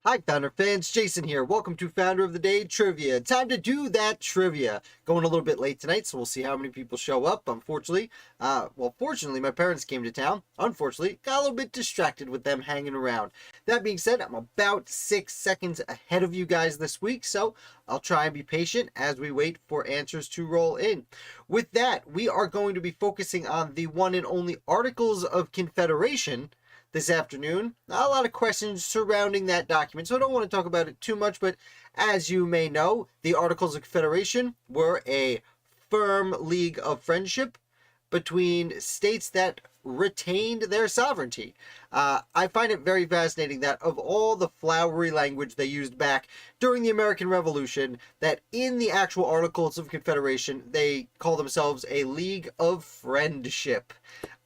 Hi, Founder fans. Jason here. Welcome to Founder of the Day Trivia. Time to do that trivia. Going a little bit late tonight, so we'll see how many people show up. Unfortunately, fortunately, my parents came to town. Unfortunately, got a little bit distracted with them hanging around. That being said, I'm about 6 seconds ahead of you guys this week, so I'll try and be patient as we wait for answers to roll in. With that, we are going to be focusing on the one and only Articles of Confederation this afternoon. Not a lot of questions surrounding that document, so I don't want to talk about it too much, but as you may know, the Articles of Confederation were a firm league of friendship between states that retained their sovereignty. I find it very fascinating that of all the flowery language they used back during the American Revolution, that in the actual Articles of Confederation, they call themselves a league of friendship.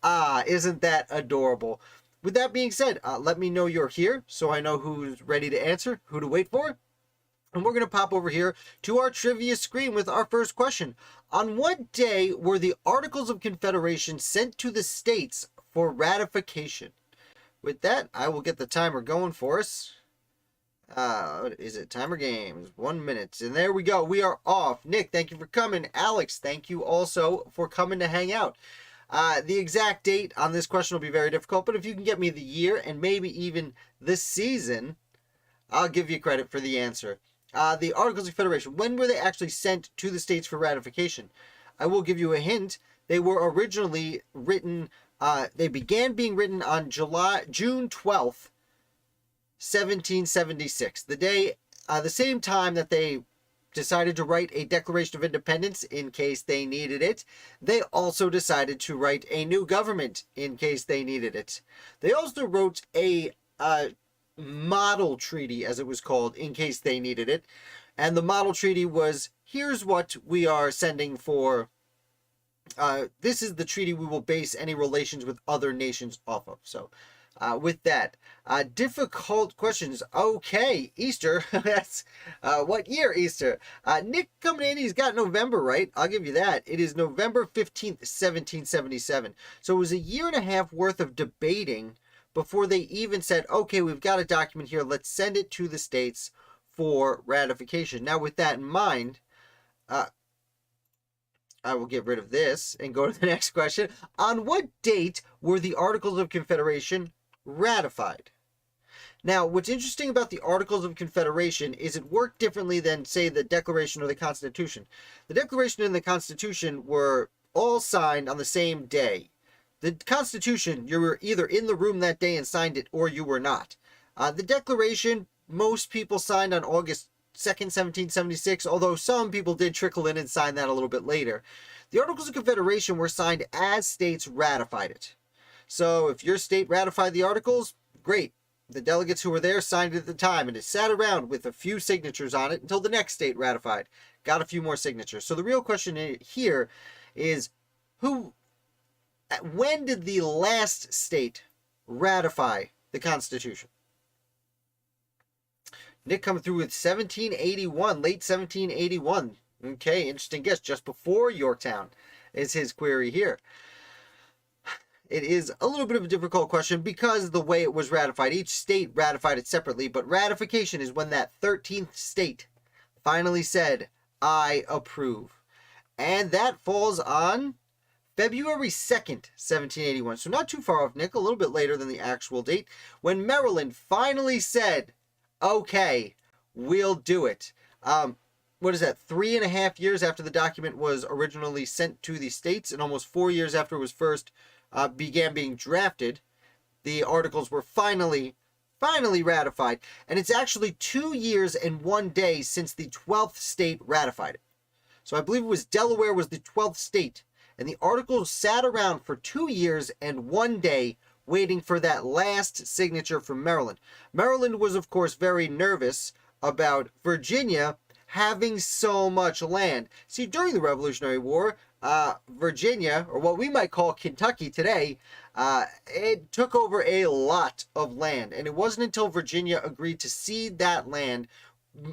Isn't that adorable? With that being said, let me know you're here so I know who's ready to answer, who to wait for. And we're going to pop over here to our trivia screen with our first question. On what day were the Articles of Confederation sent to the states for ratification? With that, I will get the timer going for us. What is it? Timer games. 1 minute. And there we go. We are off. Nick, thank you for coming. Alex, thank you also for coming to hang out. The exact date on this question will be very difficult, but if you can get me the year and maybe even the season, I'll give you credit for the answer. The Articles of Confederation, when were they actually sent to the states for ratification? I will give you a hint. They were originally written, they began being written on June 12th, 1776. The same time that they decided to write a Declaration of Independence in case they needed it. They also decided to write a new government in case they needed it. They also wrote a model treaty, as it was called, in case they needed it. And the model treaty was, here's what we are sending for. This is the treaty we will base any relations with other nations off of. So with that, difficult questions. Okay, Easter. That's what year Easter? Nick coming in, he's got November right. I'll give you that. It is November 15th, 1777. So it was a year and a half worth of debating before they even said, okay, we've got a document here. Let's send it to the states for ratification. Now, with that in mind, I will get rid of this and go to the next question. On what date were the Articles of Confederation ratified? Now, what's interesting about the Articles of Confederation is it worked differently than, say, the Declaration or the Constitution. The Declaration and the Constitution were all signed on the same day. The Constitution, you were either in the room that day and signed it, or you were not. The Declaration, most people signed on August 2nd, 1776, although some people did trickle in and sign that a little bit later. The Articles of Confederation were signed as states ratified it. So if your state ratified the Articles, great. The delegates who were there signed it at the time, and it sat around with a few signatures on it until the next state ratified. Got a few more signatures. So the real question here is, when did the last state ratify the Constitution? Nick coming through with 1781, late 1781. Okay, interesting guess. Just before Yorktown is his query here. It is a little bit of a difficult question because the way it was ratified. Each state ratified it separately, but ratification is when that 13th state finally said, I approve. And that falls on February 2nd, 1781. So not too far off, Nick, a little bit later than the actual date, when Maryland finally said, okay, we'll do it. What is that, 3.5 years after the document was originally sent to the states and almost 4 years after it was first began being drafted, the articles were finally ratified. And it's actually 2 years and 1 day since the 12th state ratified it. So I believe it was Delaware was the 12th state. And the articles sat around for 2 years and 1 day waiting for that last signature from Maryland. Maryland was, of course, very nervous about Virginia having so much land. See, during the Revolutionary War, Virginia, or what we might call Kentucky today, it took over a lot of land. And it wasn't until Virginia agreed to cede that land,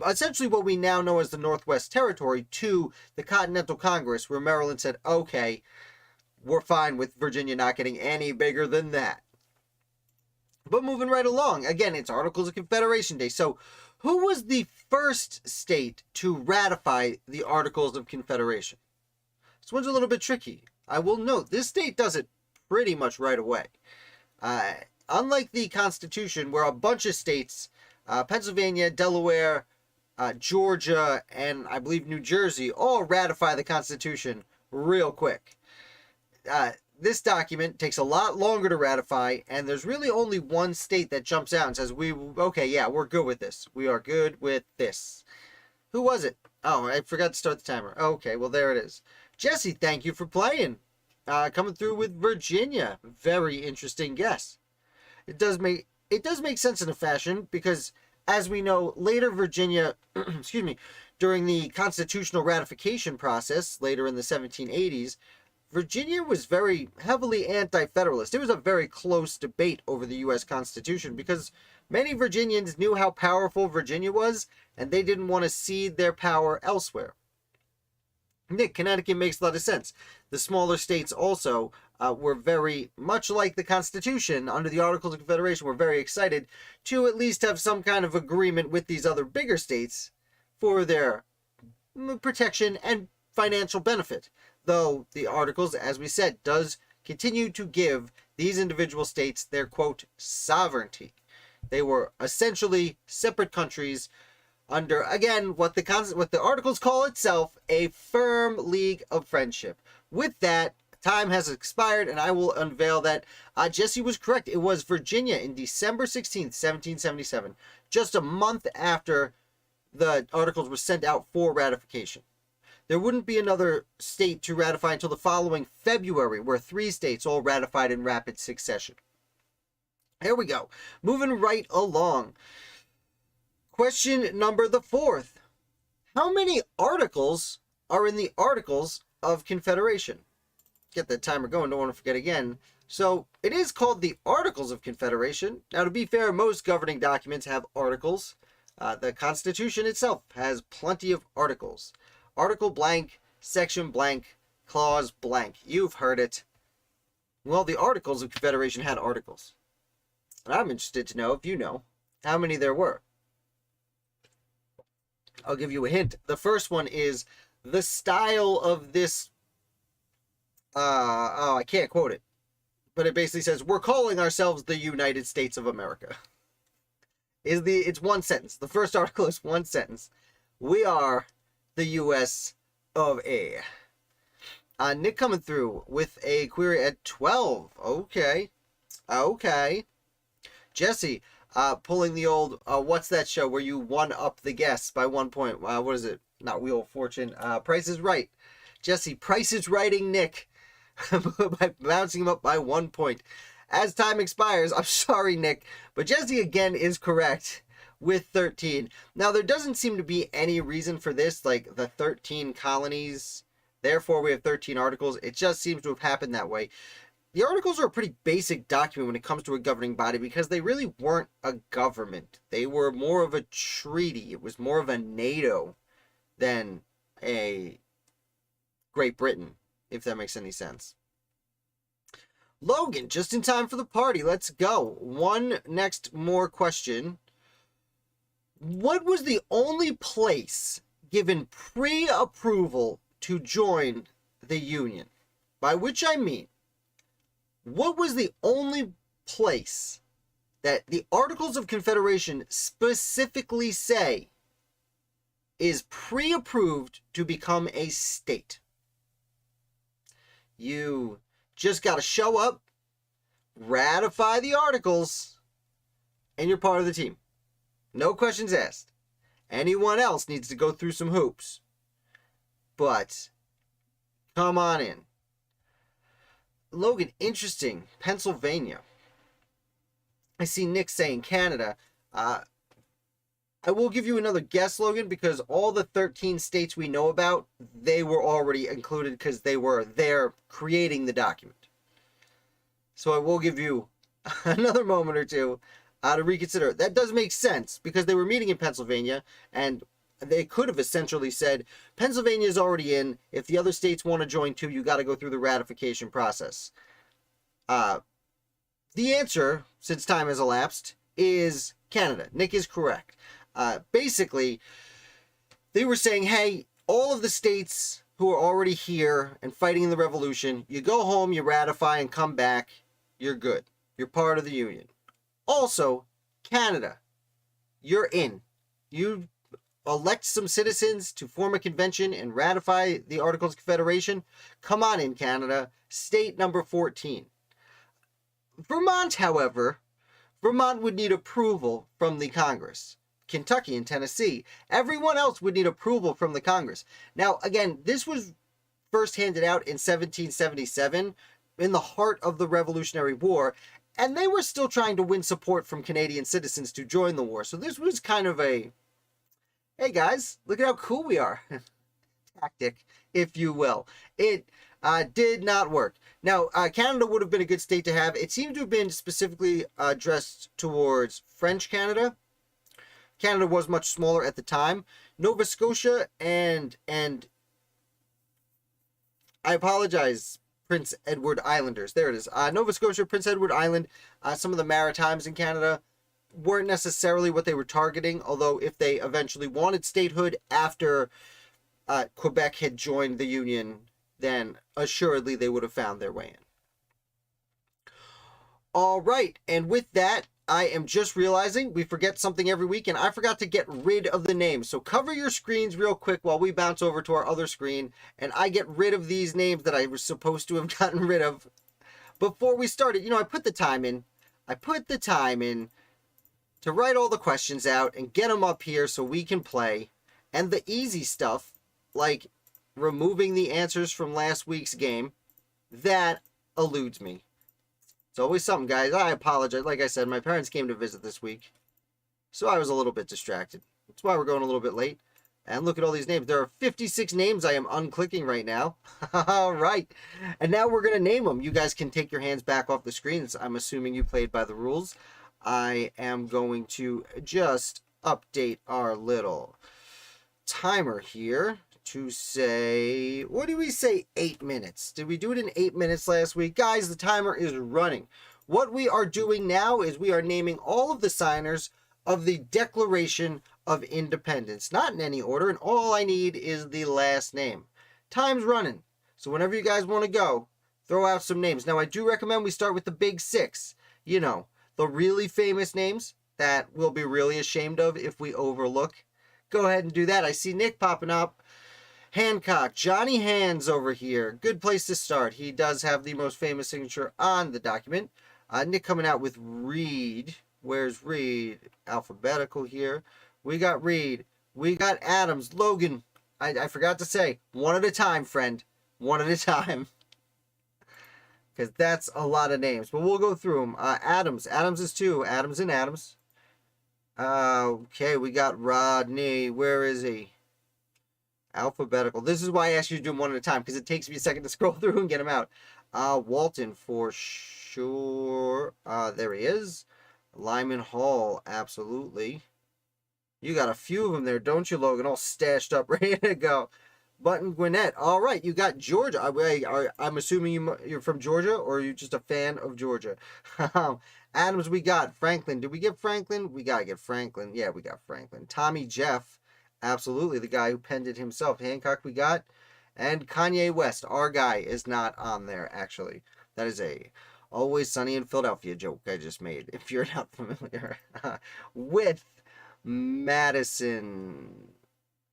essentially what we now know as the Northwest Territory, to the Continental Congress, where Maryland said, okay, we're fine with Virginia not getting any bigger than that. But moving right along, again, it's Articles of Confederation Day. So, who was the first state to ratify the Articles of Confederation? This one's a little bit tricky. I will note, this state does it pretty much right away. Unlike the Constitution, where a bunch of states, Pennsylvania, Delaware, Georgia, and I believe New Jersey, all ratify the Constitution real quick. This document takes a lot longer to ratify, and there's really only one state that jumps out and says, okay, yeah, we're good with this. We are good with this. Who was it? Oh, I forgot to start the timer. Okay, well, there it is. Jesse, thank you for playing. Coming through with Virginia. Very interesting guess. It does make sense in a fashion, because as we know, later Virginia, excuse me, during the constitutional ratification process, later in the 1780s, Virginia was very heavily anti-federalist. It was a very close debate over the U.S. Constitution, because many Virginians knew how powerful Virginia was, and they didn't want to cede their power elsewhere. Nick, Connecticut makes a lot of sense. The smaller states also were very much like the Constitution under the Articles of Confederation, were very excited to at least have some kind of agreement with these other bigger states for their protection and financial benefit. Though the Articles, as we said, does continue to give these individual states their, quote, sovereignty. They were essentially separate countries under, again, what the Articles call itself, a firm league of friendship. With that, time has expired, and I will unveil that Jesse was correct. It was Virginia in December 16th, 1777, just a month after the Articles were sent out for ratification. There wouldn't be another state to ratify until the following February, where 3 states all ratified in rapid succession. Here we go. Moving right along. Question number the 4th. How many articles are in the Articles of Confederation? Get the timer going, don't want to forget again. So, it is called the Articles of Confederation. Now, to be fair, most governing documents have articles. The Constitution itself has plenty of articles. Article blank, section blank, clause blank. You've heard it. Well, the Articles of Confederation had articles. And I'm interested to know if you know how many there were. I'll give you a hint. The first one is the style of this. I can't quote it. But it basically says, we're calling ourselves the United States of America. It's one sentence. The first article is one sentence. We are the U.S. of A. Nick coming through with a query at 12. Okay. Jesse, pulling the old, what's that show where you one up the guests by 1 point? What is it? Not Wheel of Fortune. Price is Right. Jesse, Price is Righting Nick by bouncing him up by 1 point. As time expires, I'm sorry, Nick, but Jesse again is correct with 13. Now, there doesn't seem to be any reason for this, like the 13 colonies, therefore we have 13 articles. It just seems to have happened that way. The Articles are a pretty basic document when it comes to a governing body, because they really weren't a government. They were more of a treaty. It was more of a NATO than a Great Britain, if that makes any sense. Logan, just in time for the party. Let's go. One next more question. What was the only place given pre-approval to join the Union? By which I mean, what was the only place that the Articles of Confederation specifically say is pre-approved to become a state? You just got to show up, ratify the Articles, and you're part of the team. No questions asked. Anyone else needs to go through some hoops. But come on in. Logan, interesting. Pennsylvania. I see Nick saying Canada. I will give you another guess, Logan, because all the 13 states we know about, they were already included because they were there creating the document. So I will give you another moment or two to reconsider. That does make sense, because they were meeting in Pennsylvania, and they could have essentially said, Pennsylvania is already in. If the other states want to join too, you got to go through the ratification process. the answer, since time has elapsed, is Canada. Nick is correct. Basically, they were saying, hey, all of the states who are already here and fighting in the revolution, you go home, you ratify, and come back, you're good. You're part of the Union. Also, Canada, you're in. You elect some citizens to form a convention and ratify the Articles of Confederation. Come on in, Canada. State number 14. Vermont, however, Vermont would need approval from the Congress. Kentucky and Tennessee. Everyone else would need approval from the Congress. Now, again, this was first handed out in 1777 in the heart of the Revolutionary War, and they were still trying to win support from Canadian citizens to join the war. So this was kind of a, hey guys, look at how cool we are tactic, if you will. It did not work. Now, Canada would have been a good state to have. It seemed to have been specifically addressed towards French Canada. Canada was much smaller at the time. Nova Scotia and I apologize, Prince Edward Islanders. There it is. Nova Scotia, Prince Edward Island, some of the Maritimes in Canada weren't necessarily what they were targeting, although if they eventually wanted statehood after Quebec had joined the Union, then assuredly they would have found their way in. All right, and with that, I am just realizing we forget something every week, and I forgot to get rid of the names. So cover your screens real quick while we bounce over to our other screen, and I get rid of these names that I was supposed to have gotten rid of before we started. You know, I put the time in. To write all the questions out and get them up here so we can play. And the easy stuff, like removing the answers from last week's game, that eludes me. It's always something, guys. I apologize. Like I said, my parents came to visit this week, so I was a little bit distracted. That's why we're going a little bit late. And look at all these names. There are 56 names I am unclicking right now. All right. And now we're going to name them. You guys can take your hands back off the screens. I'm assuming you played by the rules. I am going to just update our little timer here to say, what do we say, 8 minutes? Did we do it in 8 minutes last week? Guys, the timer is running. What we are doing now is we are naming all of the signers of the Declaration of Independence. Not in any order, and all I need is the last name. Time's running, so whenever you guys want to go, throw out some names. Now, I do recommend we start with the big six. You know, the really famous names that we'll be really ashamed of if we overlook. Go ahead and do that. I see Nick popping up. Hancock, Johnny Hands over here. Good place to start. He does have the most famous signature on the document. Nick coming out with Reed. Where's Reed? Alphabetical here. We got Reed. We got Adams. Logan. I forgot to say, one at a time, friend. One at a time. Because that's a lot of names. But we'll go through them. Adams. Adams is two. Adams and Adams. Okay, we got Rodney. Where is he? Alphabetical. This is why I asked you to do them one at a time, because it takes me a second to scroll through and get them out. Walton for sure. There he is. Lyman Hall, absolutely. You got a few of them there, don't you, Logan? All stashed up, ready to go. Button Gwinnett. All right, you got Georgia. I'm assuming you're from Georgia, or are you just a fan of Georgia? Adams, we got Franklin. Did we get Franklin? We got to get Franklin. Yeah, we got Franklin. Tommy Jeff. Absolutely, the guy who penned it himself. Hancock we got. And Kanye West, our guy, is not on there, actually. That is a Always Sunny in Philadelphia joke I just made, if you're not familiar with Madison.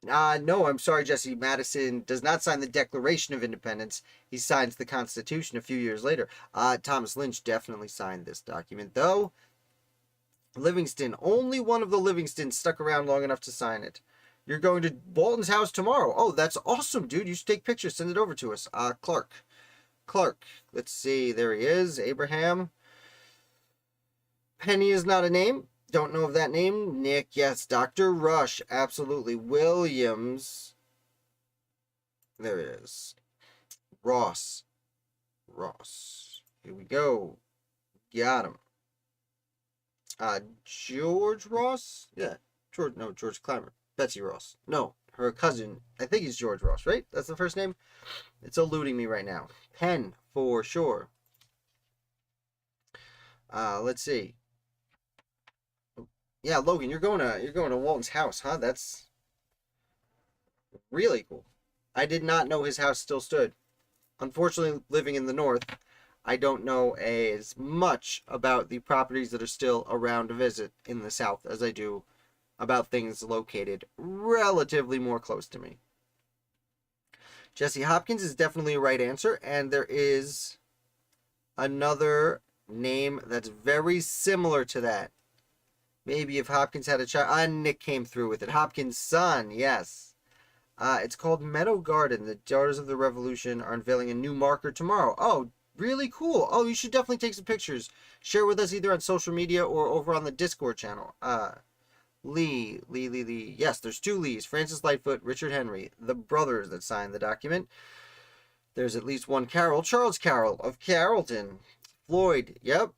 No, I'm sorry, Jesse. Madison does not sign the Declaration of Independence. He signs the Constitution a few years later. Thomas Lynch definitely signed this document, though. Livingston, only one of the Livingstons stuck around long enough to sign it. You're going to Bolton's house tomorrow. Oh, that's awesome, dude. You should take pictures. Send it over to us. Clark. Let's see. There he is. Abraham. Penny is not a name. Don't know of that name. Nick, yes. Dr. Rush, absolutely. Williams. There it is. Ross. Here we go. Got him. George Ross? Yeah. George Clymer. Betsy Ross. No, her cousin. I think he's George Ross, right? That's the first name? It's eluding me right now. Penn, for sure. Let's see. Yeah, Logan, you're going to Walton's house, huh? That's really cool. I did not know his house still stood. Unfortunately, living in the north, I don't know as much about the properties that are still around to visit in the south as I do about things located relatively more close to me. Jesse Hopkins is definitely a right answer, and there is another name that's very similar to that. Maybe if Hopkins had a child. Nick came through with it. Hopkins' son, yes. It's called Meadow Garden. The Daughters of the Revolution are unveiling a new marker tomorrow. Oh, really cool. Oh, you should definitely take some pictures. Share with us either on social media or over on the Discord channel. Lee. Yes, there's two Lees. Francis Lightfoot, Richard Henry, the brothers that signed the document. There's at least one Carroll. Charles Carroll of Carrollton. Floyd, yep.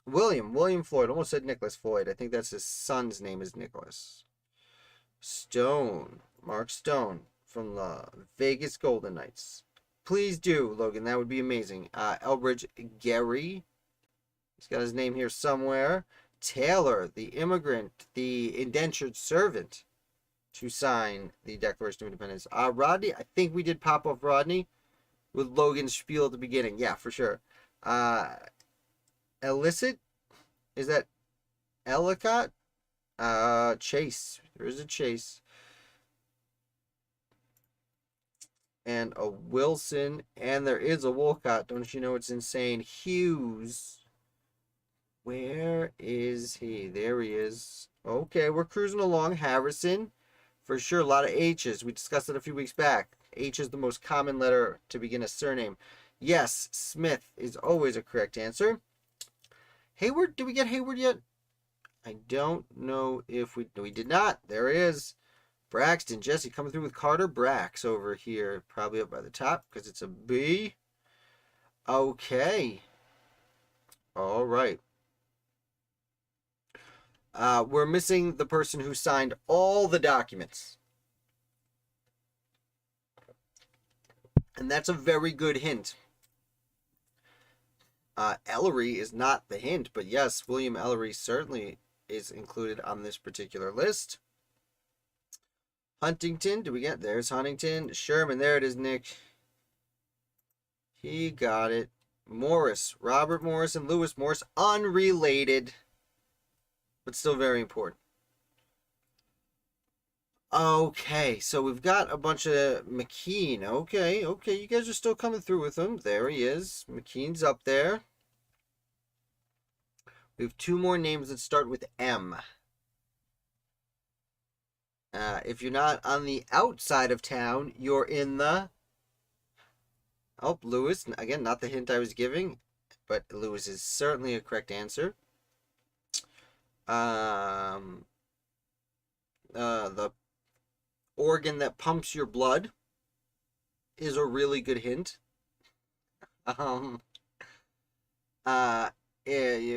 William Floyd. Almost said Nicholas Floyd. I think that's his son's name is Nicholas. Stone. Mark Stone from the Vegas Golden Knights. Please do, Logan. That would be amazing. Elbridge Gary. He's got his name here somewhere. Taylor, the immigrant, the indentured servant to sign the Declaration of Independence. Rodney, I think we did pop off Rodney with Logan's spiel at the beginning. Yeah, for sure. Illicit? Is that Ellicott? Chase. There is a Chase. And a Wilson. And there is a Wolcott. Don't you know it's insane? Hughes. Where is he? There he is. Okay, we're cruising along. Harrison. For sure, a lot of H's. We discussed it a few weeks back. H is the most common letter to begin a surname. Yes, Smith is always a correct answer. Hayward, did we get Hayward yet? I don't know if we did not. There he is. Braxton, Jesse coming through with Carter. Brax over here, probably up by the top because it's a B. Okay. All right. We're missing the person who signed all the documents. And that's a very good hint. Ellery is not the hint, but yes, William Ellery certainly is included on this particular list. Huntington, there's Huntington. Sherman, there it is, Nick. He got it. Morris, Robert Morris and Lewis Morris, unrelated, but still very important. Okay, so we've got a bunch of McKean. Okay, you guys are still coming through with him. There he is. McKean's up there. We have two more names that start with M. If you're not on the outside of town, you're in the... Oh, Lewis. Again, not the hint I was giving, but Lewis is certainly a correct answer. The organ that pumps your blood is a really good hint. Here's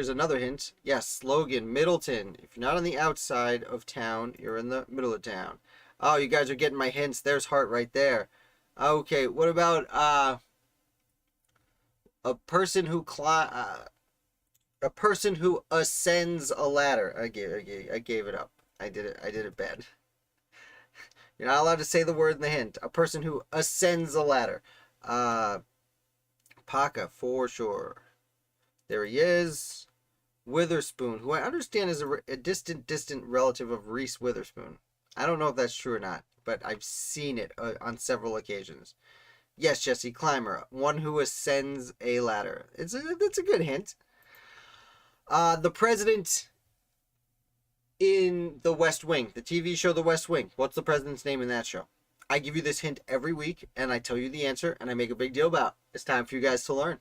another hint. Yes, Logan, Middleton. If you're not on the outside of town, you're in the middle of town. Oh, you guys are getting my hints. There's Hart right there. Okay, what about a person who ascends a ladder? I gave it up. I did it bad. You're not allowed to say the word in the hint. A person who ascends a ladder. Paca, for sure. There he is. Witherspoon, who I understand is a distant relative of Reese Witherspoon. I don't know if that's true or not, but I've seen it on several occasions. Yes, Jesse, climber. One who ascends a ladder. It's a good hint. The president in The West Wing, the TV show The West Wing. What's the president's name in that show? I give you this hint every week, and I tell you the answer, and I make a big deal about it. It's time for you guys to learn.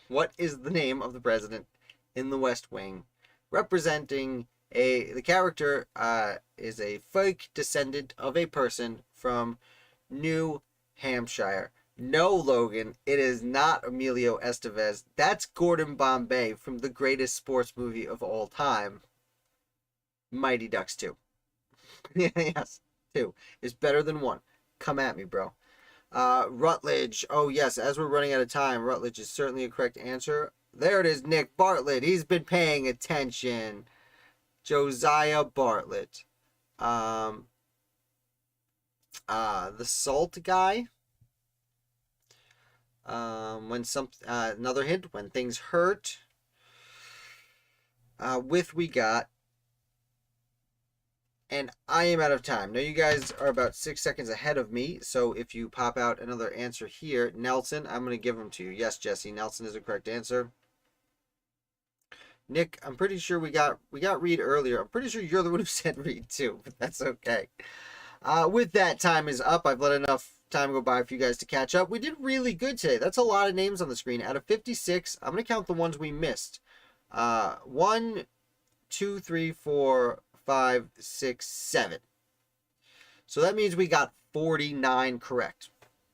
What is the name of the president in The West Wing? Representing the character is a fake descendant of a person from New Hampshire. No, Logan, it is not Emilio Estevez. That's Gordon Bombay from the greatest sports movie of all time, Mighty Ducks 2. Yes, 2 is better than 1. Come at me, bro. Rutledge. Oh, yes, as we're running out of time, Rutledge is certainly a correct answer. There it is, Nick Bartlett. He's been paying attention. Josiah Bartlett. Um, the salt guy. Another hint, when things hurt. We got. And I am out of time. Now you guys are about 6 seconds ahead of me, so if you pop out another answer here, Nelson, I'm going to give them to you. Yes, Jesse, Nelson is the correct answer. Nick, I'm pretty sure we got Reed earlier. I'm pretty sure you're the one who said Reed too, but that's okay. With that, time is up. I've let enough time go by for you guys to catch up. We did really good today. That's a lot of names on the screen. Out of 56, I'm going to count the ones we missed. 1, 2, 3, 4, 5, 6, 7. So that means we got 49 correct.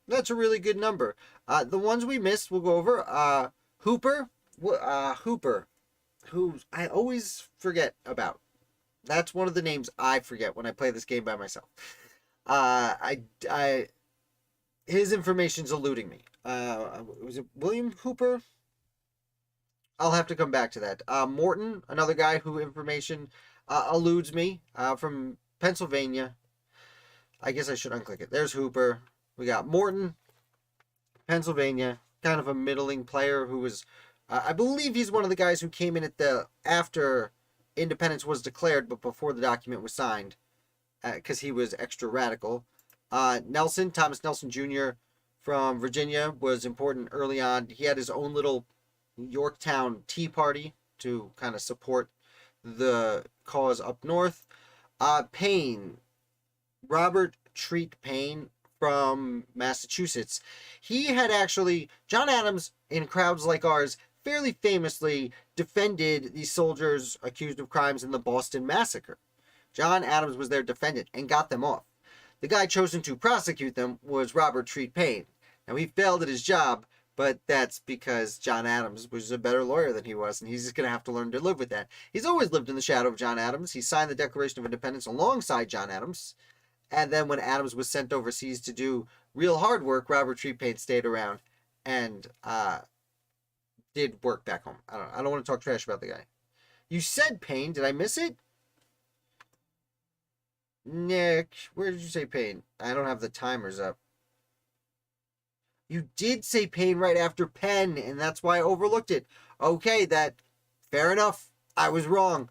That's a really good number. The ones we missed, we'll go over. Hooper, who I always forget about. That's one of the names I forget when I play this game by myself. His information's eluding me. Was it William Hooper? I'll have to come back to that. Morton, another guy who information eludes me, from Pennsylvania. I guess I should unclick it. There's Hooper. We got Morton, Pennsylvania, kind of a middling player who was, I believe he's one of the guys who came in after independence was declared, but before the document was signed, because he was extra radical. Nelson, Thomas Nelson Jr. from Virginia, was important early on. He had his own little Yorktown Tea Party to kind of support the cause up north. Payne, Robert Treat Payne from Massachusetts. He had actually, John Adams, in crowds like ours, fairly famously defended these soldiers accused of crimes in the Boston Massacre. John Adams was their defendant and got them off. The guy chosen to prosecute them was Robert Treat Payne. Now, he failed at his job, but that's because John Adams was a better lawyer than he was, and he's just going to have to learn to live with that. He's always lived in the shadow of John Adams. He signed the Declaration of Independence alongside John Adams. And then when Adams was sent overseas to do real hard work, Robert Treat Payne stayed around and did work back home. I don't want to talk trash about the guy. You said Payne. Did I miss it? Nick, where did you say Payne? I don't have the timers up. You did say Payne right after Penn, and that's why I overlooked it. Okay, fair enough. I was wrong.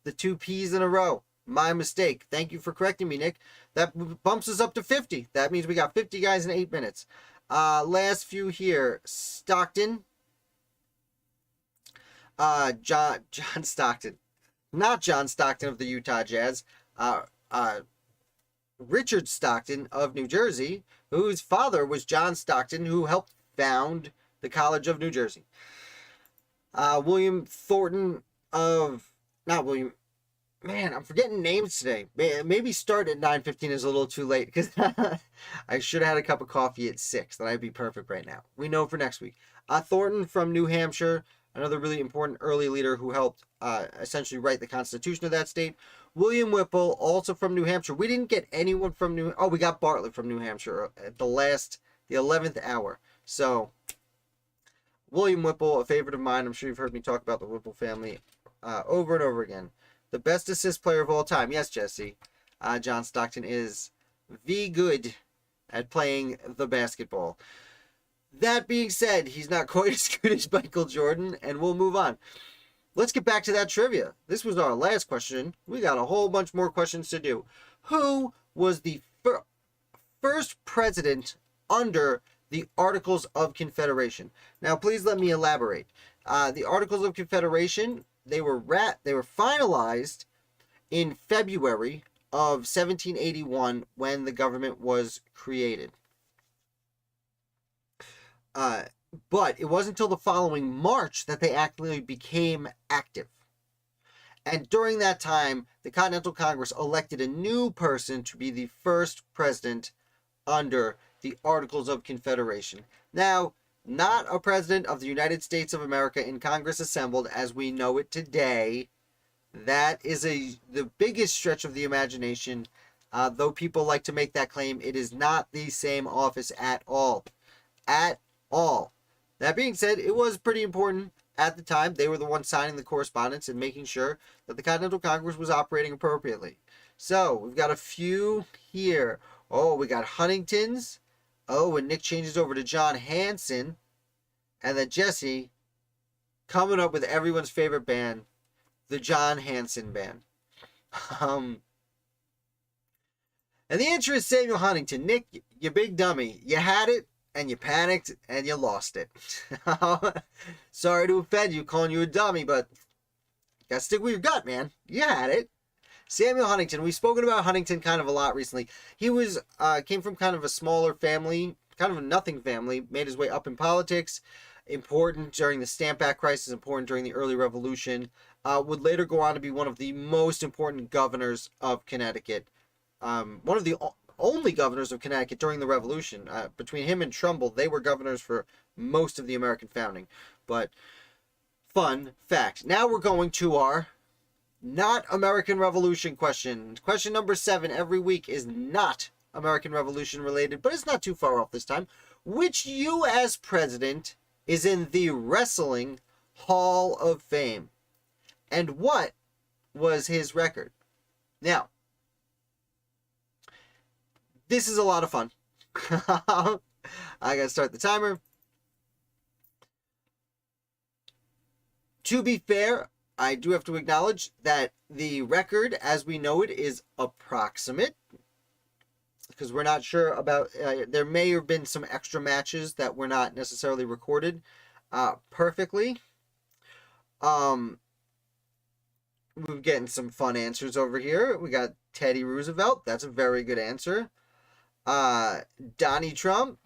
The 2 P's in a row. My mistake. Thank you for correcting me, Nick. That bumps us up to 50. That means we got 50 guys in 8 minutes. Last few here. Stockton. John Stockton. Not John Stockton of the Utah Jazz. Richard Stockton of New Jersey, whose father was John Stockton, who helped found the College of New Jersey. William Thornton of... Not William... Man, I'm forgetting names today. Maybe start at 9:15 is a little too late, because I should have had a cup of coffee at 6. Then I'd be perfect right now. We know for next week. Thornton from New Hampshire, another really important early leader who helped essentially write the Constitution of that state. William Whipple, also from New Hampshire. We didn't get anyone from we got Bartlett from New Hampshire at the 11th hour. So, William Whipple, a favorite of mine. I'm sure you've heard me talk about the Whipple family over and over again. The best assist player of all time. Yes, Jesse. John Stockton is good at playing the basketball. That being said, he's not quite as good as Michael Jordan, and we'll move on. Let's get back to that trivia. This was our last question. We got a whole bunch more questions to do. Who was the first president under the Articles of Confederation? Now, please let me elaborate. The Articles of Confederation, they were finalized in February of 1781 when the government was created. But it wasn't until the following March that they actually became active. And during that time, the Continental Congress elected a new person to be the first president under the Articles of Confederation. Now, not a president of the United States of America in Congress assembled as we know it today. That is the biggest stretch of the imagination Though people like to make that claim, it is not the same office at all. At all. That being said, it was pretty important at the time. They were the ones signing the correspondence and making sure that the Continental Congress was operating appropriately. So, we've got a few here. Oh, we got Huntington's. Oh, and Nick changes over to John Hanson. And then Jesse coming up with everyone's favorite band, the John Hanson Band. And the answer is Samuel Huntington. Nick, you big dummy. You had it, and you panicked, and you lost it. Sorry to offend you, calling you a dummy, but you gotta stick with your gut, man. You had it. Samuel Huntington. We've spoken about Huntington kind of a lot recently. He was came from kind of a smaller family, kind of a nothing family, made his way up in politics, important during the Stamp Act crisis, important during the early Revolution, would later go on to be one of the most important governors of Connecticut. One of the only governors of Connecticut during the Revolution. Between him and Trumbull, they were governors for most of the American founding. But fun fact. Now we're going to our not American Revolution question. Question number 7 every week is not American Revolution related, but it's not too far off this time. Which U.S. president is in the Wrestling Hall of Fame? And what was his record? Now, this is a lot of fun. I gotta start the timer. To be fair, I do have to acknowledge that the record as we know it is approximate, because we're not sure about, there may have been some extra matches that were not necessarily recorded perfectly. We're getting some fun answers over here. We got Teddy Roosevelt. That's a very good answer. Donnie Trump.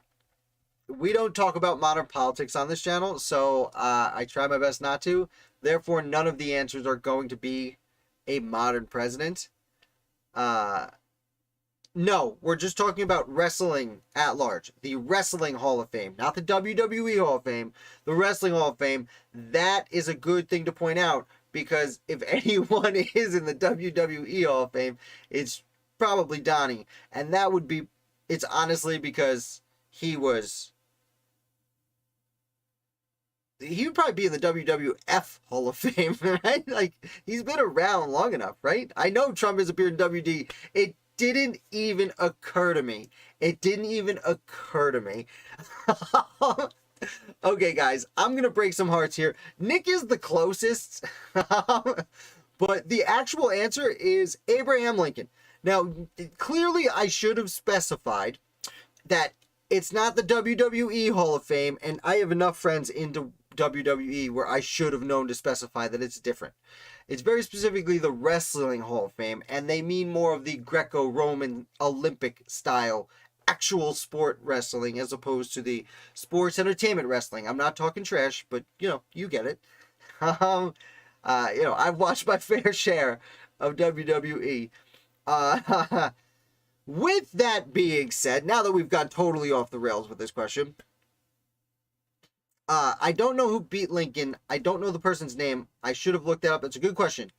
We don't talk about modern politics on this channel, so I try my best not to. Therefore, none of the answers are going to be a modern president. No, we're just talking about wrestling at large. The Wrestling Hall of Fame, not the WWE Hall of Fame. The Wrestling Hall of Fame. That is a good thing to point out, because if anyone is in the WWE Hall of Fame, it's probably Donnie. And that would be, it's honestly because he would probably be in the WWF Hall of Fame, right? Like, he's been around long enough, right? I know Trump has appeared in WD. It didn't even occur to me. Okay, guys, I'm going to break some hearts here. Nick is the closest, but the actual answer is Abraham Lincoln. Now, clearly I should have specified that it's not the WWE Hall of Fame, and I have enough friends into WWE where I should have known to specify that it's different. It's very specifically the Wrestling Hall of Fame, and they mean more of the Greco-Roman Olympic style actual sport wrestling as opposed to the sports entertainment wrestling. I'm not talking trash, but you get it. I've watched my fair share of WWE. With that being said, now that we've gone totally off the rails with this question, I don't know who beat Lincoln. I don't know the person's name. I should have looked that up. It's a good question.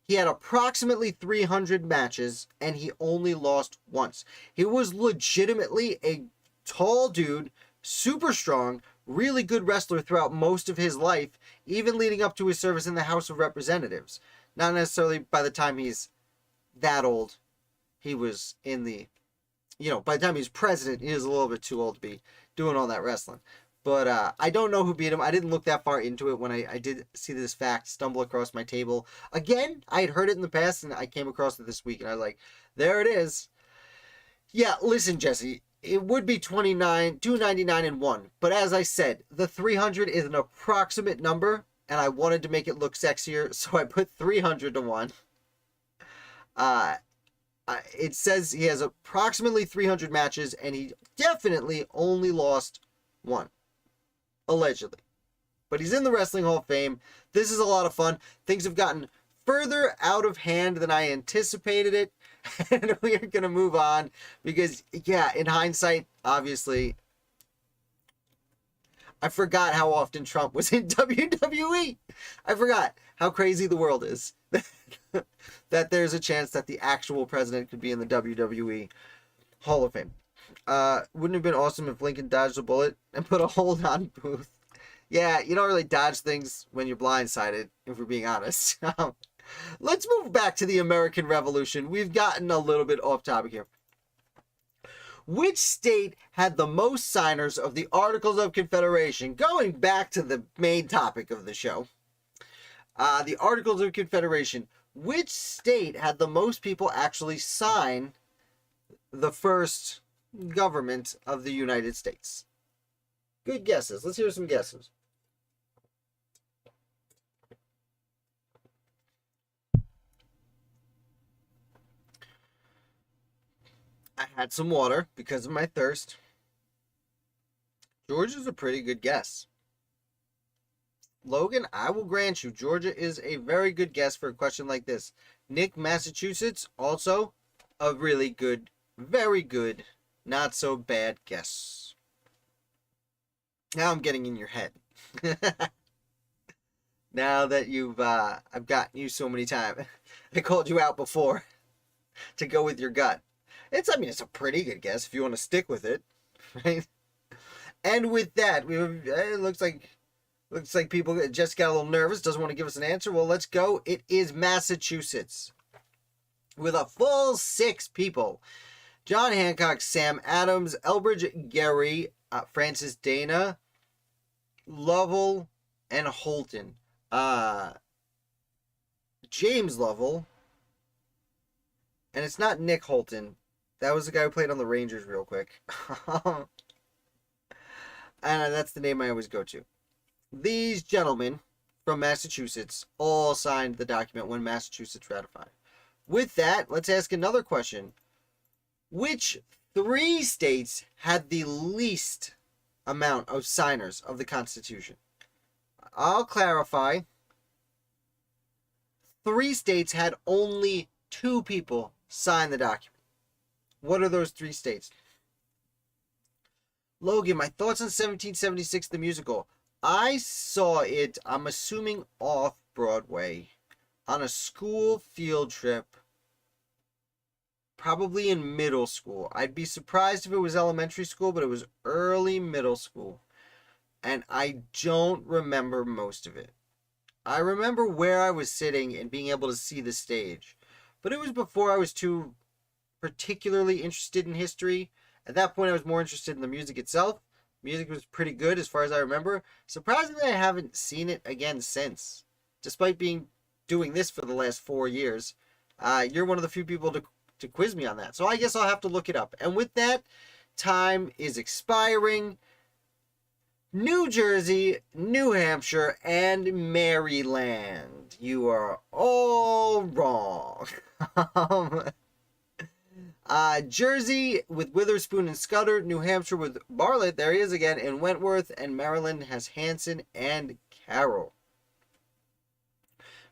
He had approximately 300 matches, and he only lost once. He was legitimately a tall dude, super strong, really good wrestler throughout most of his life, even leading up to his service in the House of Representatives. Not necessarily by the time he's that old. He was in the, by the time he was president, he was a little bit too old to be doing all that wrestling. But I don't know who beat him. I didn't look that far into it when I did see this fact stumble across my table. Again, I had heard it in the past, and I came across it this week, and I was like, there it is. Yeah, listen, Jesse, it would be 299 and 1. But as I said, the 300 is an approximate number, and I wanted to make it look sexier, so I put 300 to 1. It says he has approximately 300 matches, and he definitely only lost one. Allegedly. But he's in the Wrestling Hall of Fame. This is a lot of fun. Things have gotten further out of hand than I anticipated it. And we are going to move on because, in hindsight, obviously, I forgot how often Trump was in WWE. I forgot how crazy the world is. That there's a chance that the actual president could be in the WWE Hall of Fame. Wouldn't it have been awesome if Lincoln dodged a bullet and put a hold on Booth? Yeah, you don't really dodge things when you're blindsided, if we're being honest. Let's move back to the American Revolution. We've gotten a little bit off topic here. Which state had the most signers of the Articles of Confederation? Going back to the main topic of the show. The Articles of Confederation. Which state had the most people actually sign the first government of the United States? Good guesses. Let's hear some guesses. I had some water because of my thirst. Georgia's a pretty good guess. Logan, I will grant you, Georgia is a very good guess for a question like this. Nick, Massachusetts, also a really good, very good, not so bad guess. Now I'm getting in your head. Now that I've gotten you so many times. I called you out before to go with your gut. It's a pretty good guess if you want to stick with it, right? And with that, it looks like people just got a little nervous, doesn't want to give us an answer. Well, let's go. It is Massachusetts with a full 6 people. John Hancock, Sam Adams, Elbridge Gerry, Francis Dana, Lovell, and Holton. James Lovell, and it's not Nick Holton. That was the guy who played on the Rangers real quick. And that's the name I always go to. These gentlemen from Massachusetts all signed the document when Massachusetts ratified. With that, let's ask another question. Which 3 states had the least amount of signers of the Constitution? I'll clarify. 3 states had only 2 people sign the document. What are those 3 states? Logan, my thoughts on 1776, the musical. I saw it, I'm assuming off Broadway, on a school field trip, probably in middle school. I'd be surprised if it was elementary school, but it was early middle school. And I don't remember most of it. I remember where I was sitting and being able to see the stage. But it was before I was too particularly interested in history. At that point, I was more interested in the music itself. Music was pretty good as far as I remember. Surprisingly, I haven't seen it again since. Despite doing this for the last 4 years. You're one of the few people to quiz me on that. So I guess I'll have to look it up. And with that, time is expiring. New Jersey, New Hampshire, and Maryland. You are all wrong. Jersey with Witherspoon and Scudder, New Hampshire with Bartlett, there he is again, and Wentworth, and Maryland has Hanson and Carroll.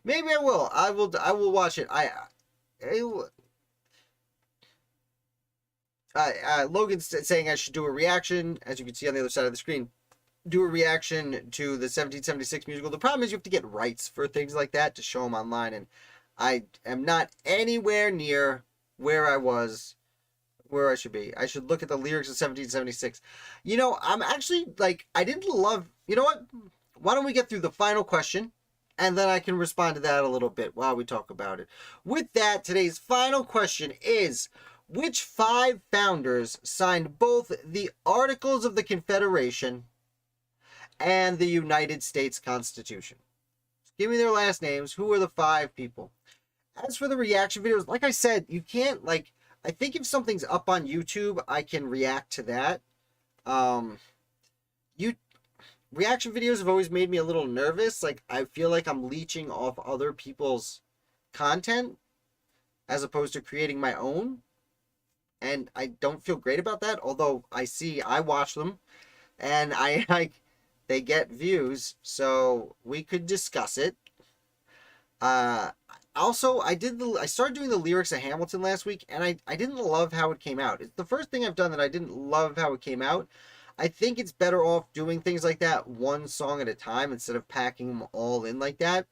Maybe I will. I will watch it. Logan's saying I should do a reaction, as you can see on the other side of the screen. Do a reaction to the 1776 musical. The problem is you have to get rights for things like that to show them online, and I am not anywhere near where I should be. I should look at the lyrics of 1776. I'm actually, I didn't love, you know what? Why don't we get through the final question, and then I can respond to that a little bit while we talk about it. With that, today's final question is, which 5 founders signed both the Articles of the Confederation and the United States Constitution? Give me their last names. Who are the 5 people? As for the reaction videos, like I said, you can't, I think if something's up on YouTube, I can react to that. Reaction videos have always made me a little nervous. I feel like I'm leeching off other people's content as opposed to creating my own. And I don't feel great about that, although I watch them, and they get views, so we could discuss it. Also, I started doing the lyrics of Hamilton last week, and I didn't love how it came out. It's the first thing I've done that I didn't love how it came out. I think it's better off doing things like that one song at a time instead of packing them all in like that.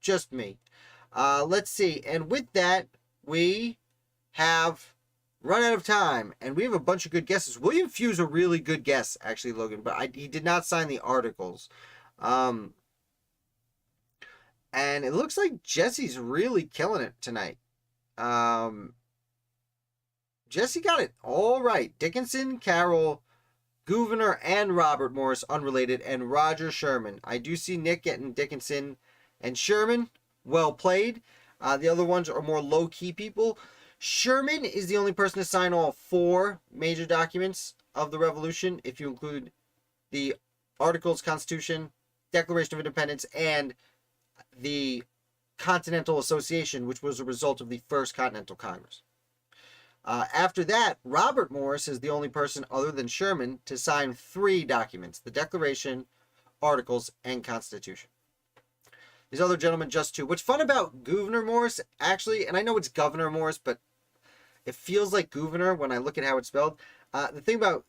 Just me. Let's see. And with that, we have run out of time. And we have a bunch of good guesses. William Few's a really good guess, actually, Logan. But he did not sign the articles. And it looks like Jesse's really killing it tonight. Jesse got it all right. Dickinson, Carroll, Gouverneur, and Robert Morris, unrelated, and Roger Sherman. I do see Nick getting Dickinson and Sherman. Well played. The other ones are more low-key people. Sherman is the only person to sign all 4 major documents of the Revolution, if you include the Articles, Constitution, Declaration of Independence, and the Continental Association, which was a result of the First Continental Congress. After that, Robert Morris is the only person other than Sherman to sign 3 documents: the Declaration, Articles, and Constitution. These other gentlemen just 2. What's fun about Gouverneur Morris, actually, and I know it's Governor Morris, but it feels like Gouverneur when I look at how it's spelled. The thing about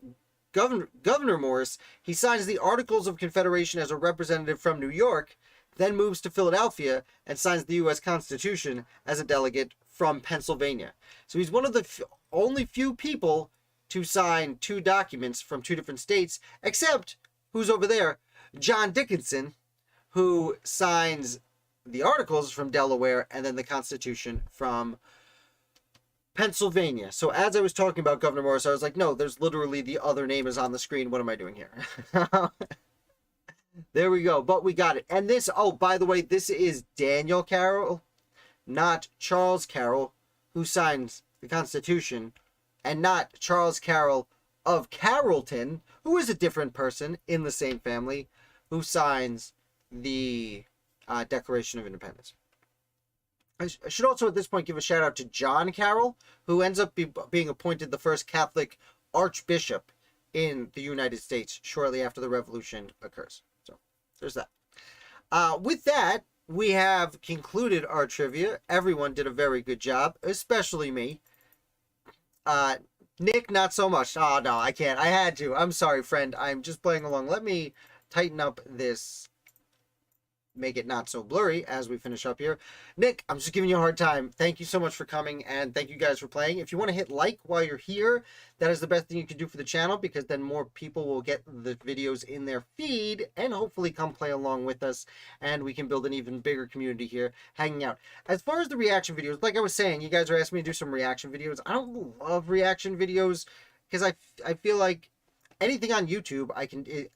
Governor Morris, he signs the Articles of Confederation as a representative from New York, then moves to Philadelphia and signs the U.S. Constitution as a delegate from Pennsylvania. So he's one of the only few people to sign 2 documents from 2 different states, except, who's over there? John Dickinson, who signs the Articles from Delaware and then the Constitution from Pennsylvania. So as I was talking about Governor Morris, I was like, no, there's literally the other name is on the screen. What am I doing here? There we go. But we got it. And this, oh, by the way, this is Daniel Carroll, not Charles Carroll, who signs the Constitution, and not Charles Carroll of Carrollton, who is a different person in the same family, who signs the Declaration of Independence. I should also at this point give a shout out to John Carroll, who ends up being appointed the first Catholic archbishop in the United States shortly after the Revolution occurs. So there's that. With that, we have concluded our trivia. Everyone did a very good job, especially me. Nick, not so much. Oh, no, I can't. I had to. I'm sorry, friend. I'm just playing along. Let me tighten up this, make it not so blurry as we finish up here. Nick, I'm just giving you a hard time. Thank you so much for coming, and thank you guys for playing. If you want to hit like while you're here, that is the best thing you can do for the channel, because then more people will get the videos in their feed and hopefully come play along with us, and we can build an even bigger community here hanging out. As far as the reaction videos, like I was saying, you guys are asking me to do some reaction videos. I don't love reaction videos because I feel like anything on YouTube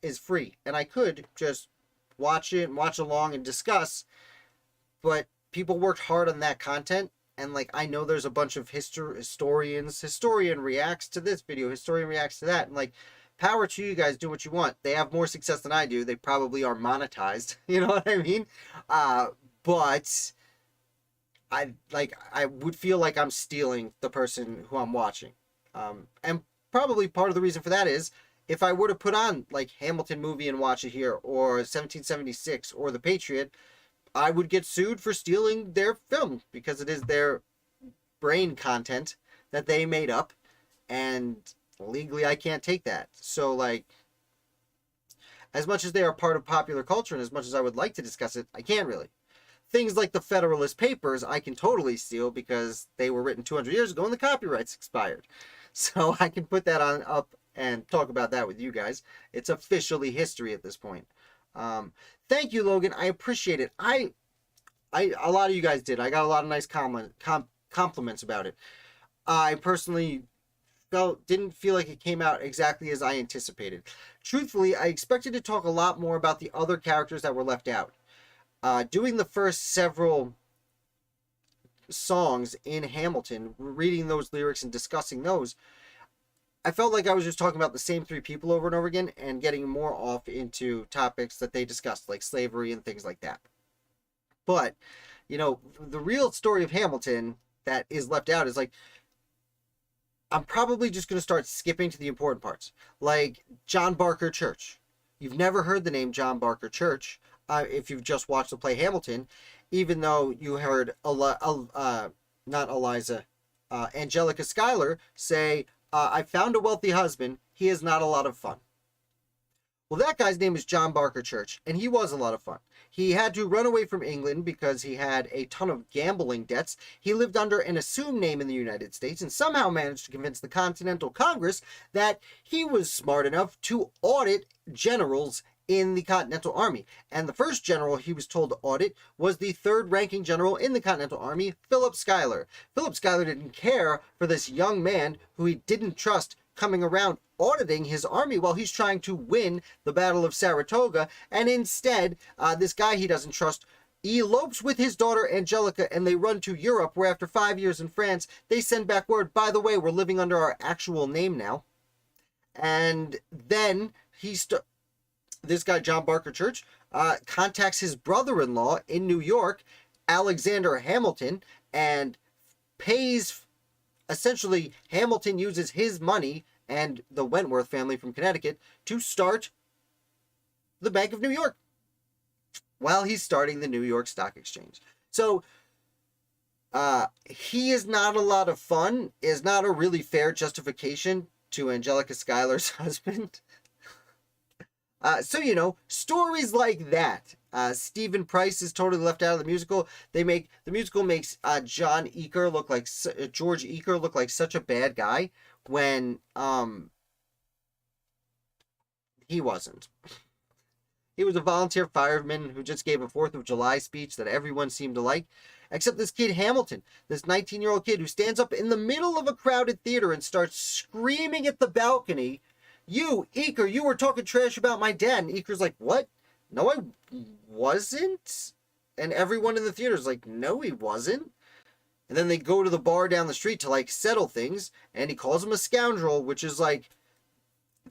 is free, and I could just watch it and watch along and discuss, but people worked hard on that content, and like I know there's a bunch of historians. Historian reacts to this video, historian reacts to that, and like power to you guys, do what you want. They have more success than I do. They probably are monetized, you know what I mean? But I would feel like I'm stealing the person who I'm watching, and probably part of the reason for that is, if I were to put on like Hamilton movie and watch it here, or 1776 or The Patriot, I would get sued for stealing their film because it is their brain content that they made up, and legally I can't take that. So like, as much as they are part of popular culture and as much as I would like to discuss it, I can't really. Things like the Federalist Papers I can totally steal because they were written 200 years ago and the copyrights expired. So I can put that on up and talk about that with you guys. It's officially history at this point. Thank you, Logan. I appreciate it. A lot of you guys did. I got a lot of nice compliments about it. I personally didn't feel like it came out exactly as I anticipated. Truthfully, I expected to talk a lot more about the other characters that were left out. Doing the first several songs in Hamilton, reading those lyrics and discussing those, I felt like I was just talking about the same 3 people over and over again and getting more off into topics that they discussed, like slavery and things like that. But, you know, the real story of Hamilton that is left out is like, I'm probably just going to start skipping to the important parts. Like John Barker Church. You've never heard the name John Barker Church if you've just watched the play Hamilton, even though you heard Angelica Schuyler say, I found a wealthy husband. He is not a lot of fun. Well, that guy's name is John Barker Church, and he was a lot of fun. He had to run away from England because he had a ton of gambling debts. He lived under an assumed name in the United States and somehow managed to convince the Continental Congress that he was smart enough to audit generals in the Continental Army. And the first general he was told to audit was the third ranking general in the Continental Army, Philip Schuyler. Philip Schuyler didn't care for this young man who he didn't trust coming around auditing his army while he's trying to win the Battle of Saratoga, and instead, this guy he doesn't trust elopes with his daughter Angelica, and they run to Europe, where after 5 years in France, they send back word, by the way, we're living under our actual name now. And then this guy, John Barker Church, contacts his brother-in-law in New York, Alexander Hamilton, and pays, essentially, Hamilton uses his money and the Wentworth family from Connecticut to start the Bank of New York while he's starting the New York Stock Exchange. So he is not a lot of fun, is not a really fair justification to Angelica Schuyler's husband. So, stories like that. Stephen Price is totally left out of the musical. The musical makes George Eaker look like such a bad guy when he wasn't. He was a volunteer fireman who just gave a 4th of July speech that everyone seemed to like, except this kid Hamilton, this 19-year-old kid who stands up in the middle of a crowded theater and starts screaming at the balcony, "You, Eaker, you were talking trash about my dad." And Eaker's like, "What? No, I wasn't." And everyone in the theater is like, "No, he wasn't." And then they go to the bar down the street to settle things, and he calls him a scoundrel, which is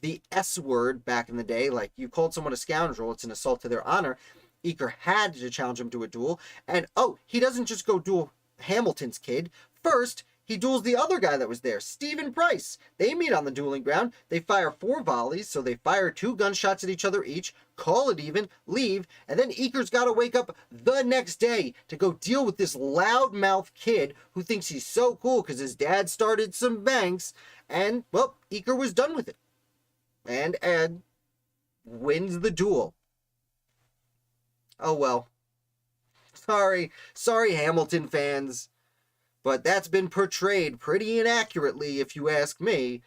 the S word back in the day. Like, you called someone a scoundrel, it's an assault to their honor. Eaker had to challenge him to a duel, and he doesn't just go duel Hamilton's kid. First, he duels the other guy that was there, Stephen Price. They meet on the dueling ground. They fire 4 volleys, so they fire 2 gunshots at each other each, call it even, leave, and then Eaker's got to wake up the next day to go deal with this loudmouth kid who thinks he's so cool because his dad started some banks, and, well, Eaker was done with it. And Ed wins the duel. Oh well. Sorry, Hamilton fans. But that's been portrayed pretty inaccurately, if you ask me,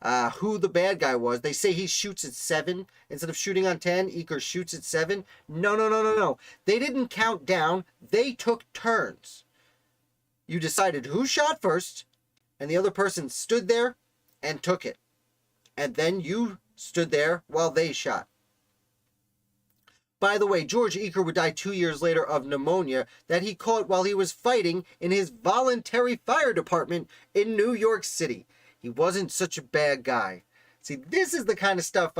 who the bad guy was. They say he shoots at 7 instead of shooting on 10. Eaker shoots at 7. No. They didn't count down. They took turns. You decided who shot first, and the other person stood there and took it. And then you stood there while they shot. By the way, George Eaker would die 2 years later of pneumonia that he caught while he was fighting in his voluntary fire department in New York City. He wasn't such a bad guy. See, this is the kind of stuff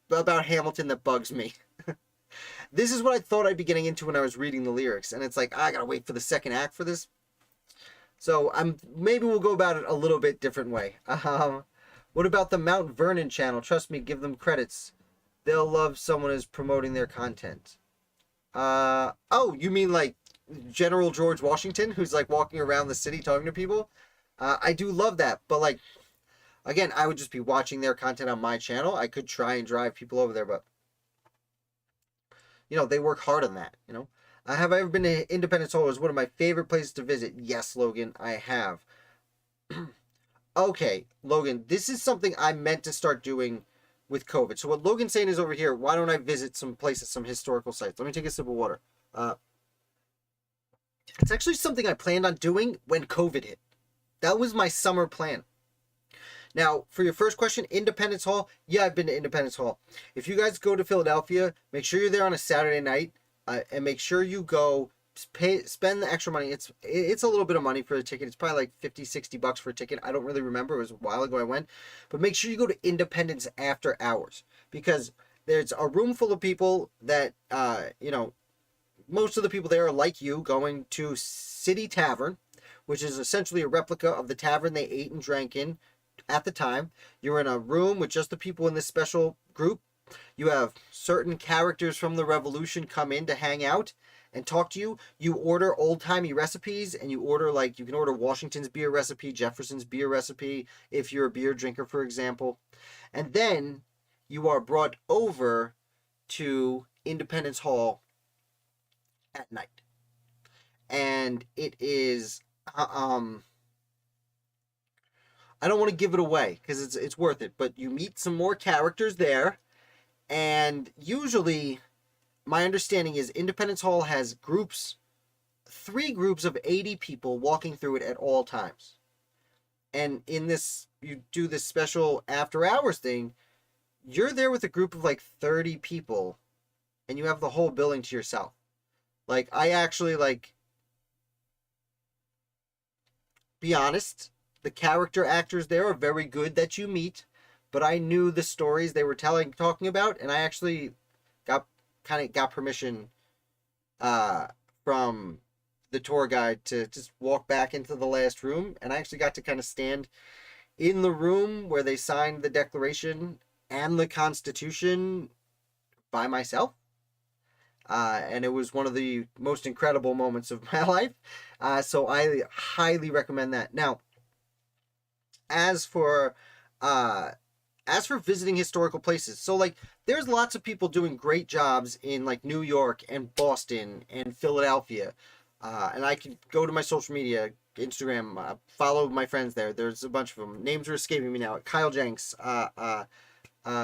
about Hamilton that bugs me. This is what I thought I'd be getting into when I was reading the lyrics, and it's like, I gotta wait for the second act for this. So maybe we'll go about it a little bit different way. What about the Mount Vernon channel? Trust me, give them credits. They'll love someone who's promoting their content. You mean like General George Washington, who's walking around the city talking to people? I do love that, but again, I would just be watching their content on my channel. I could try and drive people over there, but they work hard on that. Have I ever been to Independence Hall? It was one of my favorite places to visit. Yes, Logan, I have. Okay, Logan, this is something I meant to start doing with COVID. So what Logan's saying is over here, why don't I visit some places, some historical sites? Let me take a sip of water. It's actually something I planned on doing when COVID hit. That was my summer plan. Now, for your first question, Independence Hall. Yeah, I've been to Independence Hall. If you guys go to Philadelphia, make sure you're there on a Saturday night, and make sure you go spend the extra money. It's a little bit of money for a ticket. It's probably $50-$60 for a ticket. I don't really remember. It was a while ago I went. But make sure you go to Independence after hours, because there's a room full of people that, most of the people there are like you, going to City Tavern, which is essentially a replica of the tavern they ate and drank in at the time. You're in a room with just the people in this special group. You have certain characters from the Revolution come in to hang out. and talk to you. You order old-timey recipes, and you order, like, you can order Washington's beer recipe, Jefferson's beer recipe, if you're a beer drinker, for example. And then you are brought over to Independence Hall at night. And it is, I don't want to give it away because it's worth it, but you meet some more characters there, and usually, my understanding is Independence Hall has three groups of 80 people walking through it at all times. And in this, you do this special after hours thing, you're there with a group of like 30 people, and you have the whole building to yourself. Like, I actually, like, be honest, the character actors there are very good that you meet, but I knew the stories they were talking about, and I actually got permission from the tour guide to just walk back into the last room, and I actually got to kind of stand in the room where they signed the Declaration and the Constitution by myself. And it was one of the most incredible moments of my life. So I highly recommend that. Now, as for visiting historical places, so like there's lots of people doing great jobs in like New York and Boston and Philadelphia. And I can go to my social media, Instagram, follow my friends there. There's a bunch of them. Names are escaping me now. Kyle Jenks,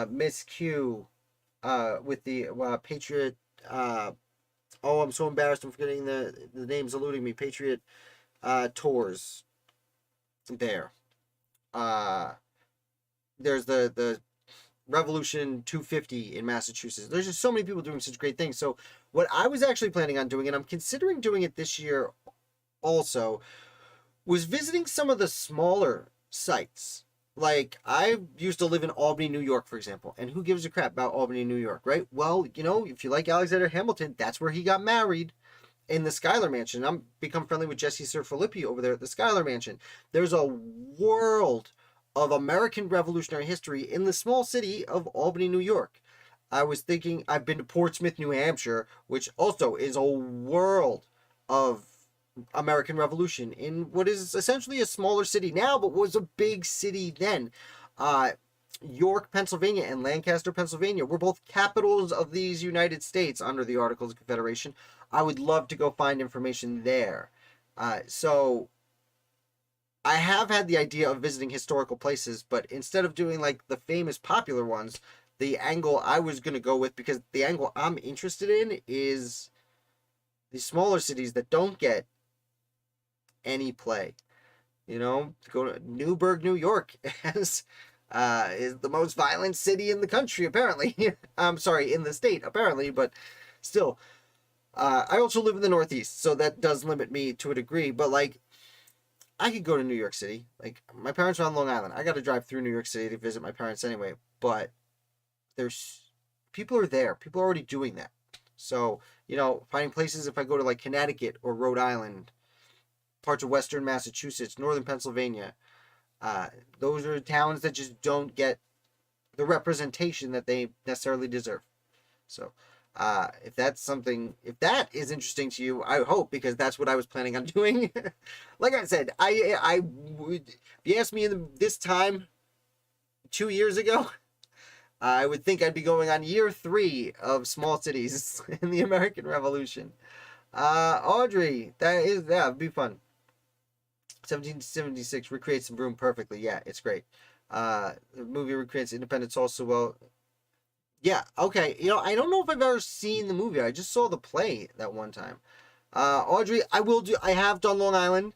Miss Q, with the Patriot. Oh, I'm so embarrassed. I'm forgetting the names eluding me. Patriot tours there. There's the Revolution 250 in Massachusetts. There's just so many people doing such great things. So what I was actually planning on doing, and I'm considering doing it this year also, was visiting some of the smaller sites. Like, I used to live in Albany, New York, for example. And who gives a crap about Albany, New York, right? Well, you know, if you like Alexander Hamilton, that's where he got married, in the Schuyler Mansion. I'm become friendly with Jesse Sir Filippi over there at the Schuyler Mansion. There's a world of American Revolutionary history in the small city of Albany, New York. I was thinking, I've been to Portsmouth, New Hampshire, which also is a world of American Revolution in what is essentially a smaller city now, but was a big city then. York, Pennsylvania, and Lancaster, Pennsylvania were both capitals of these United States under the Articles of Confederation. I would love to go find information there. So I have had the idea of visiting historical places, but instead of doing like the famous popular ones, the angle I was going to go with, because the angle I'm interested in is the smaller cities that don't get any play. You know, go to Newburgh, New York, as is the most violent city in the country, apparently. I'm sorry, in the state, apparently, but still. I also live in the Northeast, so that does limit me to a degree, but like, I could go to New York City. Like, my parents are on Long Island. I got to drive through New York City to visit my parents anyway, but people are there. People are already doing that. So, you know, finding places, if I go to like Connecticut or Rhode Island, parts of Western Massachusetts, Northern Pennsylvania, those are towns that just don't get the representation that they necessarily deserve. So, if that is interesting to you, I hope, because that's what I was planning on doing. Like I said, I would, if you asked me this time 2 years ago, I would think I'd be going on year 3 of small cities in the American Revolution. Audrey, that'd be fun. 1776 recreates the room perfectly. Yeah, it's great. The movie recreates Independence Hall so well. Yeah, okay. You know, I don't know if I've ever seen the movie. I just saw the play that one time. Audrey, I have done Long Island.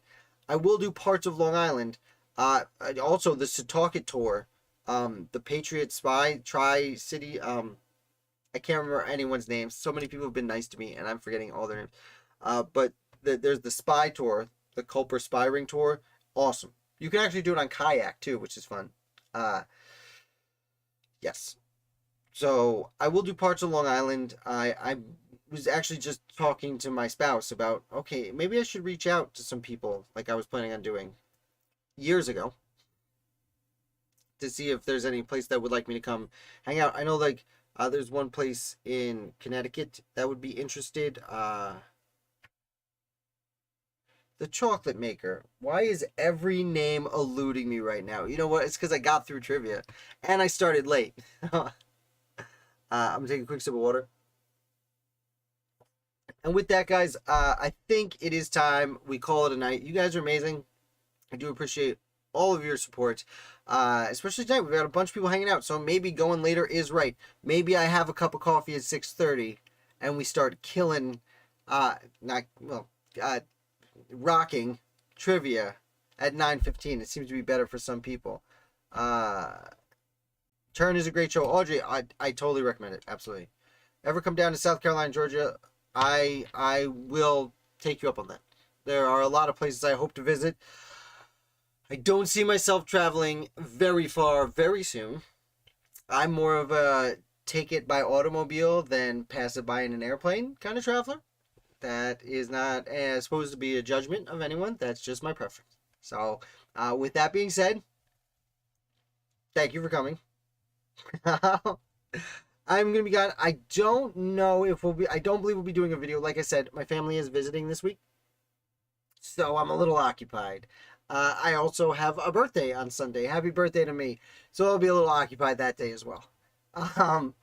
I will do parts of Long Island. Also the Setauket tour. The Patriot Spy Tri-City. I can't remember anyone's names. So many people have been nice to me, and I'm forgetting all their names. But there's the Spy Tour, the Culper Spy Ring Tour. Awesome. You can actually do it on kayak too, which is fun. Yes. So I will do parts of Long Island. I was actually just talking to my spouse about, okay, maybe I should reach out to some people like I was planning on doing years ago to see if there's any place that would like me to come hang out. I know, like, there's one place in Connecticut that would be interested. The chocolate maker. Why is every name eluding me right now? You know what? It's because I got through trivia and I started late. I'm gonna take a quick sip of water. And with that, guys, I think it is time we call it a night. You guys are amazing. I do appreciate all of your support, especially tonight. We've got a bunch of people hanging out, so maybe going later is right. Maybe I have a cup of coffee at 6:30, and we start killing, rocking trivia at 9:15. It seems to be better for some people. Turn is a great show. Audrey, I totally recommend it. Absolutely. Ever come down to South Carolina, Georgia? I will take you up on that. There are a lot of places I hope to visit. I don't see myself traveling very far very soon. I'm more of a take it by automobile than pass it by in an airplane kind of traveler. That is not supposed to be a judgment of anyone. That's just my preference. So, with that being said, thank you for coming. I'm going to be gone. I don't know if I don't believe we'll be doing a video. Like I said, my family is visiting this week, so I'm a little occupied. I also have a birthday on Sunday. Happy birthday to me. So I'll be a little occupied that day as well.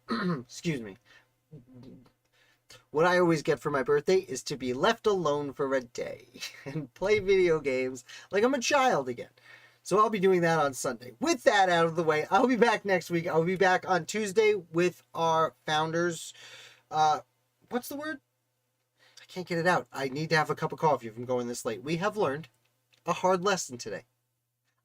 Excuse me. What I always get for my birthday is to be left alone for a day and play video games like I'm a child again. So I'll be doing that on Sunday. With that out of the way, I'll be back next week. I'll be back on Tuesday with our founders. What's the word? I can't get it out. I need to have a cup of coffee if I'm going this late. We have learned a hard lesson today.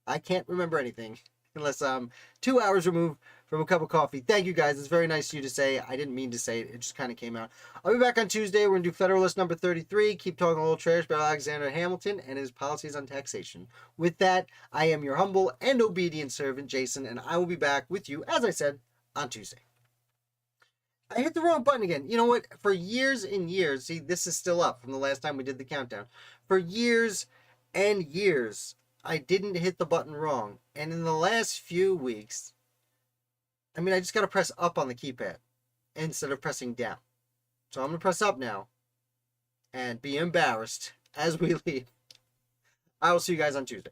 I can't remember anything unless I'm 2 hours removed from a cup of coffee. Thank you, guys. It's very nice of you to say. I didn't mean to say it. It just kind of came out. I'll be back on Tuesday. We're going to do Federalist number 33. Keep talking a little trash about Alexander Hamilton and his policies on taxation. With that, I am your humble and obedient servant, Jason, and I will be back with you, as I said, on Tuesday. I hit the wrong button again. You know what? For years and years, see, this is still up from the last time we did the countdown. For years and years, I didn't hit the button wrong. And in the last few weeks, I just got to press up on the keypad instead of pressing down. So I'm going to press up now and be embarrassed as we leave. I will see you guys on Tuesday.